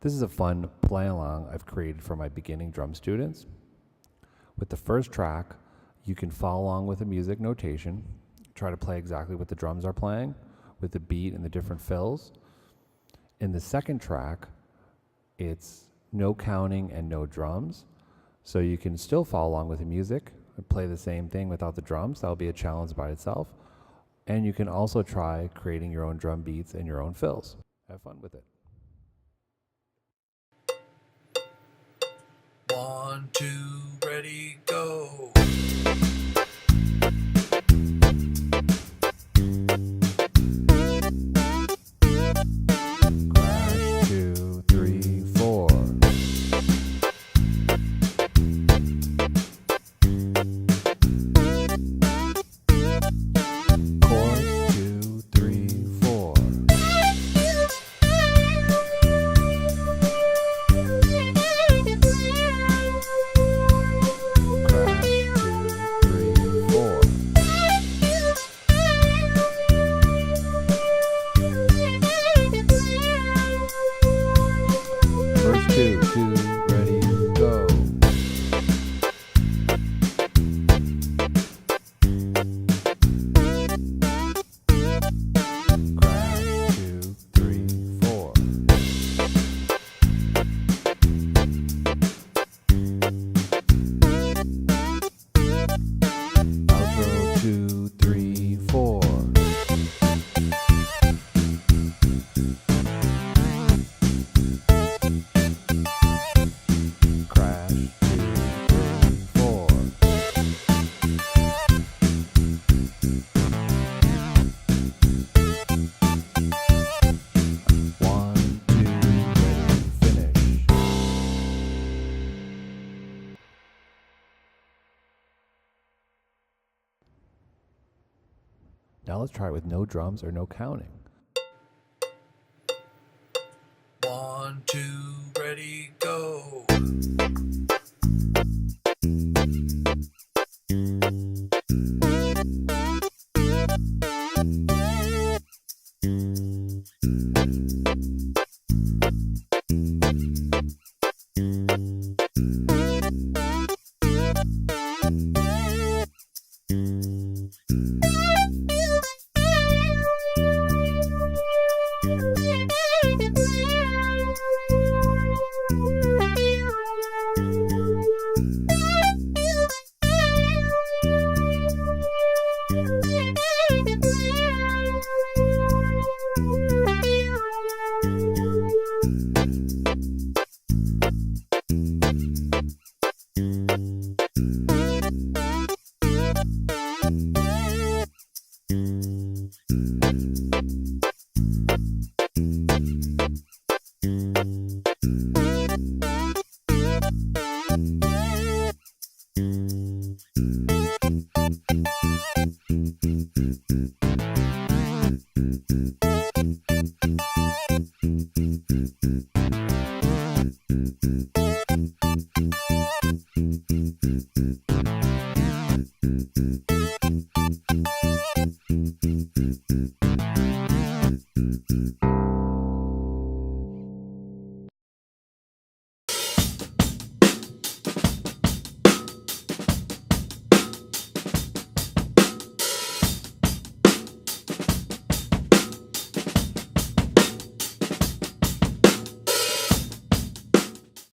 This is a fun play along I've created for my beginning drum students. With the first track, you can follow along with the music notation, try to play exactly what the drums are playing with the beat and the different fills. In the second track, it's no counting and no drums, so you can still follow along with the music and play the same thing without the drums. That'll be a challenge by itself. And you can also try creating your own drum beats and your own fills. Have fun with it. 1, 2, ready, go. Crash, 2, 3, 4. Chorus, 2, 3, 4. Verse 2, 2, ready, go. Crash, 2, 3, 4. Outro, 2, 3, 4. Crash, 2, 3, 4. 1, 2, ready, finish. Now let's try it with no drums or no counting. 1, 2, ready, go.